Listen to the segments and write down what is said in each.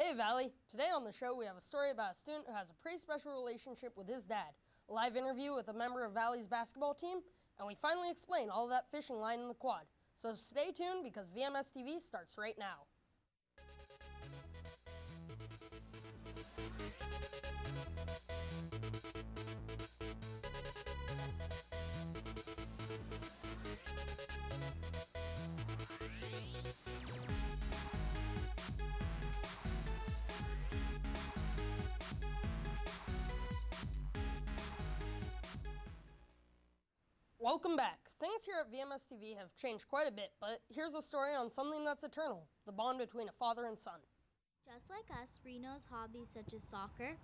Hey Valley, today on the show we have a story about a student who has a pretty special relationship with his dad, a live interview with a member of Valley's basketball team, and we finally explain all of that fishing line in the quad. So stay tuned because VMSTV starts right now. Welcome back. Things here at VMSTV have changed quite a bit, but here's a story on something that's eternal, the bond between a father and son. Just like us, Reno has hobbies such as soccer,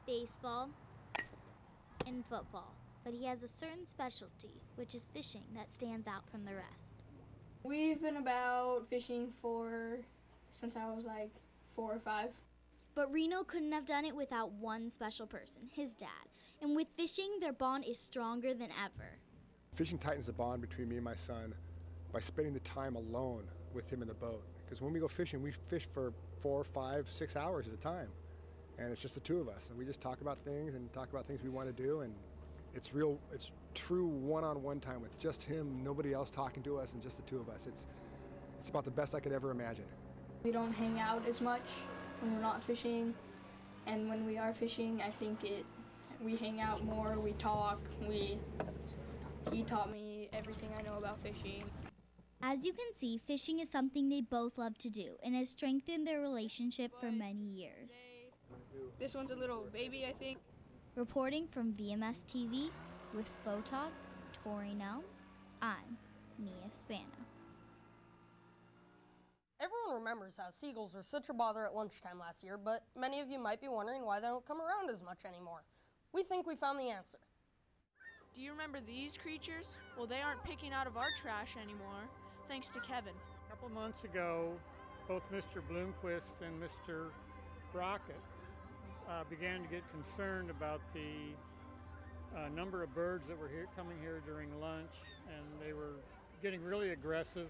baseball, and football, but he has a certain specialty, which is fishing, that stands out from the rest. We've been about fishing since I was like 4 or 5. But Reno couldn't have done it without one special person, his dad. And with fishing, their bond is stronger than ever. Fishing tightens the bond between me and my son by spending the time alone with him in the boat. Because when we go fishing, we fish for 4, 5, 6 hours at a time. And it's just the two of us. And we just talk about things we want to do. And it's true one-on-one time with just him, nobody else talking to us, and just the two of us. It's about the best I could ever imagine. We don't hang out as much when we're not fishing. And when we are fishing, I think we hang out more, we talk, He taught me everything I know about fishing. As you can see, fishing is something they both love to do and has strengthened their relationship for many years. This one's a little baby, I think. Reporting from VMSTV with photog Tori Nelms, I'm Mia Spano. Everyone remembers how seagulls were such a bother at lunchtime last year, but many of you might be wondering why they don't come around as much anymore. We think we found the answer. Do you remember these creatures? Well, they aren't picking out of our trash anymore, thanks to Kevin. A couple months ago, both Mr. Bloomquist and Mr. Brockett began to get concerned about the number of birds that were coming here during lunch, and they were getting really aggressive,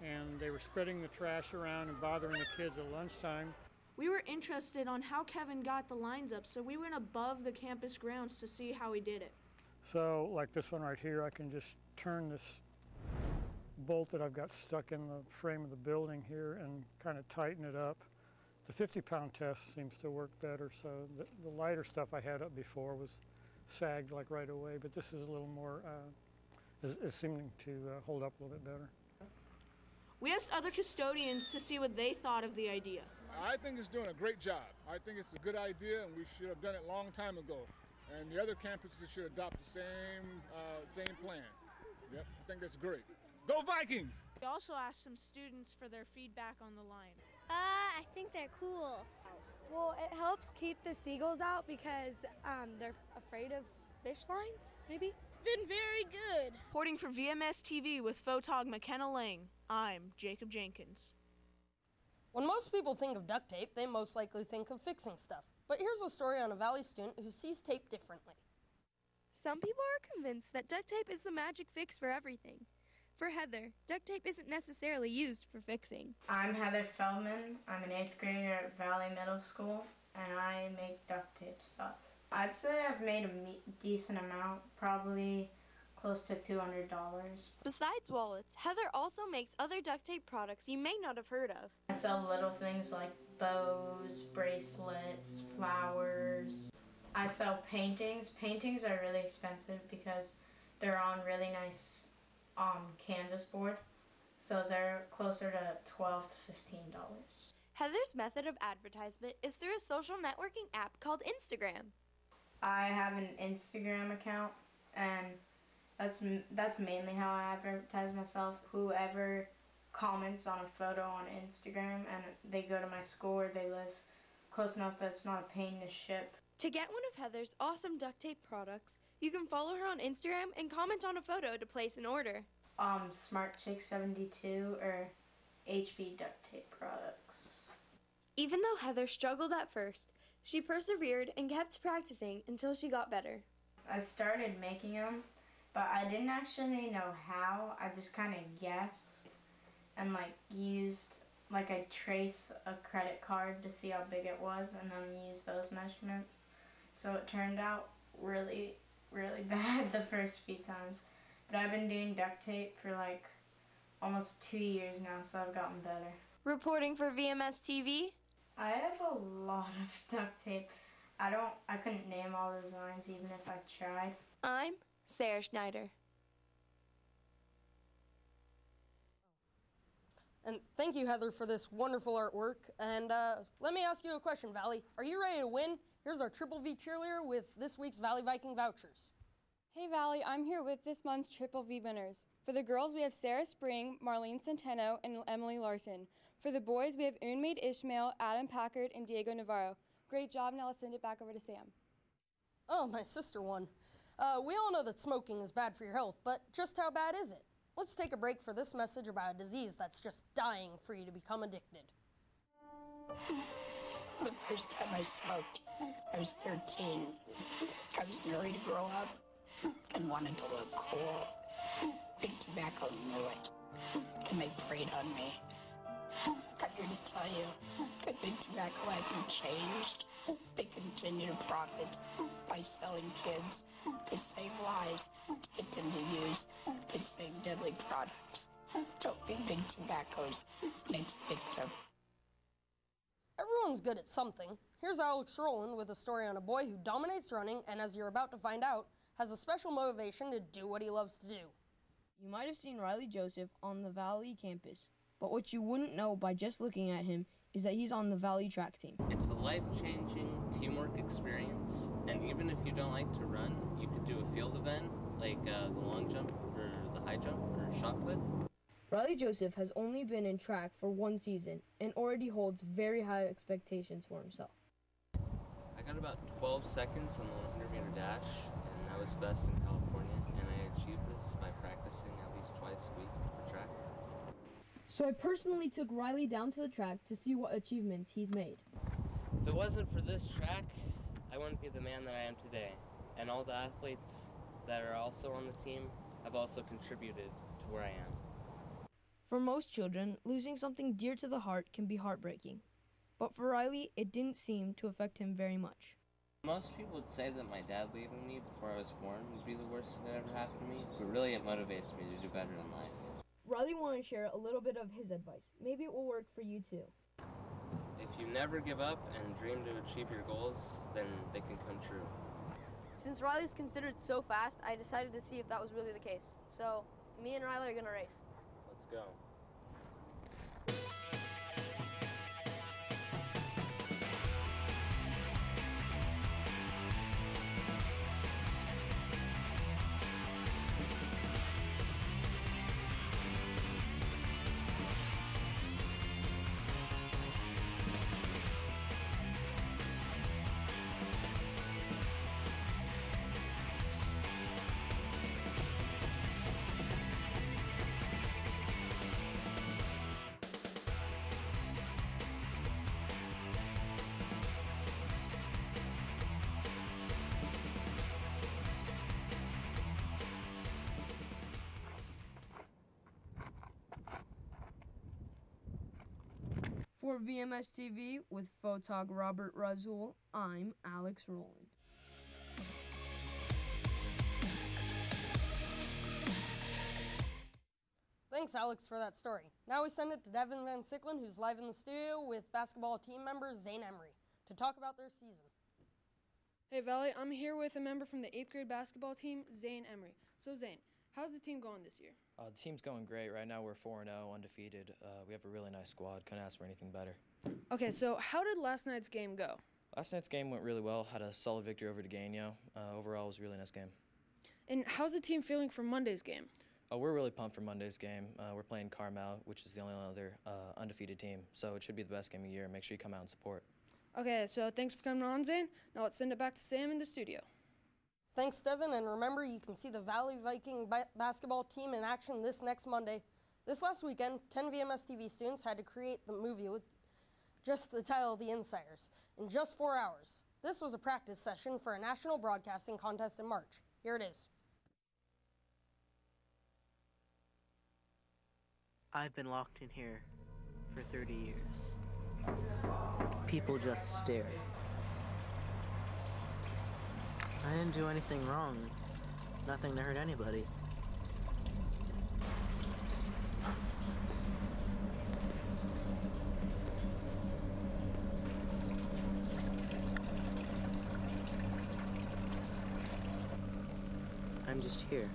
and they were spreading the trash around and bothering the kids at lunchtime. We were interested on how Kevin got the lines up, so we went above the campus grounds to see how he did it. So, like this one right here, I can just turn this bolt that I've got stuck in the frame of the building here and kind of tighten it up. The 50-pound test seems to work better, so the lighter stuff I had up before was sagged like right away, but this is a little more, is seeming to hold up a little bit better. We asked other custodians to see what they thought of the idea. I think it's doing a great job. I think it's a good idea, and we should have done it a long time ago. And the other campuses should adopt the same plan. Yep, I think that's great. Go Vikings! We also asked some students for their feedback on the line. I think they're cool. Well, it helps keep the seagulls out because they're afraid of fish lines, maybe? It's been very good. Reporting for VMSTV with photog McKenna Lang, I'm Jacob Jenkins. When most people think of duct tape, they most likely think of fixing stuff. But here's a story on a Valley student who sees tape differently. Some people are convinced that duct tape is the magic fix for everything. For Heather, duct tape isn't necessarily used for fixing. I'm Heather Feldman. I'm an 8th grader at Valley Middle School, and I make duct tape stuff. I'd say I've made a decent amount, probably close to $200. Besides wallets, Heather also makes other duct tape products you may not have heard of. I sell little things like bows, bracelets, flowers. I sell paintings. Paintings are really expensive because they're on really nice canvas board, so they're closer to $12 to $15. Heather's method of advertisement is through a social networking app called Instagram. I have an Instagram account, and that's mainly how I advertise myself. Whoever comments on a photo on Instagram and they go to my school or they live close enough that it's not a pain to ship. To get one of Heather's awesome duct tape products, you can follow her on Instagram and comment on a photo to place an order. Smart Chick 72 or HB duct tape products. Even though Heather struggled at first, she persevered and kept practicing until she got better. I started making them, but I didn't actually know how. I just kind of guessed and used like I trace a credit card to see how big it was and then use those measurements. So it turned out really, really bad the first few times. But I've been doing duct tape for like almost 2 years now, so I've gotten better. Reporting for VMSTV, I have a lot of duct tape. I couldn't name all those lines even if I tried. I'm Sarah Schneider. And thank you, Heather, for this wonderful artwork. And let me ask you a question, Valley. Are you ready to win? Here's our Triple V cheerleader with this week's Valley Viking vouchers. Hey Valley, I'm here with this month's Triple V winners. For the girls, we have Sarah Spring, Marlene Centeno, and Emily Larson. For the boys, we have Unmade Ishmael, Adam Packard, and Diego Navarro. Great job, now let's send it back over to Sam. Oh, my sister won. We all know that smoking is bad for your health, but just how bad is it? Let's take a break for this message about a disease that's just dying for you to become addicted. The first time I smoked, I was 13. I was ready to grow up and wanted to look cool. Big Tobacco knew it, and they preyed on me. I'm here to tell you that Big Tobacco hasn't changed. They continue to profit by selling kids the same lies to get them to use the same deadly products. Don't be Big Tobacco's next victim. Everyone's good at something. Here's Alex Rowland with a story on a boy who dominates running and, as you're about to find out, has a special motivation to do what he loves to do. You might have seen Riley Joseph on the Valley campus, but what you wouldn't know by just looking at him is that he's on the Valley track team. It's a life-changing teamwork experience, and even if you don't like to run, you could do a field event like the long jump or the high jump or shot put. Riley Joseph has only been in track for 1 season and already holds very high expectations for himself. I got about 12 seconds on the 100-meter dash, and I was best in California, and I achieved this by practicing at least twice a week for track. So I personally took Riley down to the track to see what achievements he's made. If it wasn't for this track, I wouldn't be the man that I am today. And all the athletes that are also on the team have also contributed to where I am. For most children, losing something dear to the heart can be heartbreaking. But for Riley, it didn't seem to affect him very much. Most people would say that my dad leaving me before I was born would be the worst thing that ever happened to me, but really it motivates me to do better in life. Riley wanted to share a little bit of his advice. Maybe it will work for you too. If you never give up and dream to achieve your goals, then they can come true. Since Riley's considered so fast, I decided to see if that was really the case. So, me and Riley are gonna race. Let's go. For VMSTV with photog Robert Razul, I'm Alex Rowland. Thanks, Alex, for that story. Now we send it to Devin Van Sicklen, who's live in the studio with basketball team member Zane Emery to talk about their season. Hey, Valley, I'm here with a member from the 8th grade basketball team, Zane Emery. So, Zane, how's the team going this year? The team's going great. Right now we're 4-0, undefeated. We have a really nice squad. Couldn't ask for anything better. Okay, so how did last night's game go? Last night's game went really well. Had a solid victory over Degaino. Overall, it was a really nice game. And how's the team feeling for Monday's game? We're really pumped for Monday's game. We're playing Carmel, which is the only other undefeated team. So it should be the best game of the year. Make sure you come out and support. Okay, so thanks for coming on, Zane. Now let's send it back to Sam in the studio. Thanks, Devin, and remember, you can see the Valley Viking basketball team in action this next Monday. This last weekend, 10 VMSTV students had to create the movie with just the title, The Insiders, in just 4 hours. This was a practice session for a national broadcasting contest in March. Here it is. I've been locked in here for 30 years. People just stared. I didn't do anything wrong. Nothing to hurt anybody. I'm just here.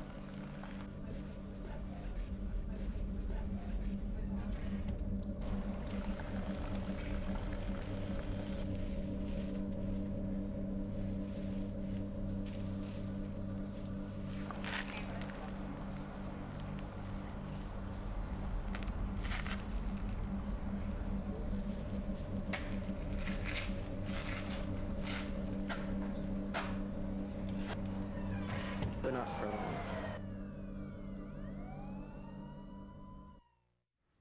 But not for long.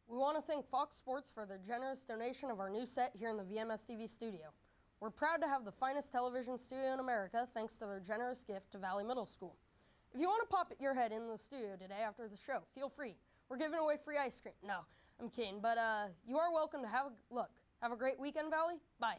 We want to thank Fox Sports for their generous donation of our new set here in the VMSTV studio. We're proud to have the finest television studio in America thanks to their generous gift to Valley Middle School. If you want to pop your head in the studio today after the show, feel free. We're giving away free ice cream. No, I'm kidding, but you are welcome to have a look. Have a great weekend, Valley. Bye.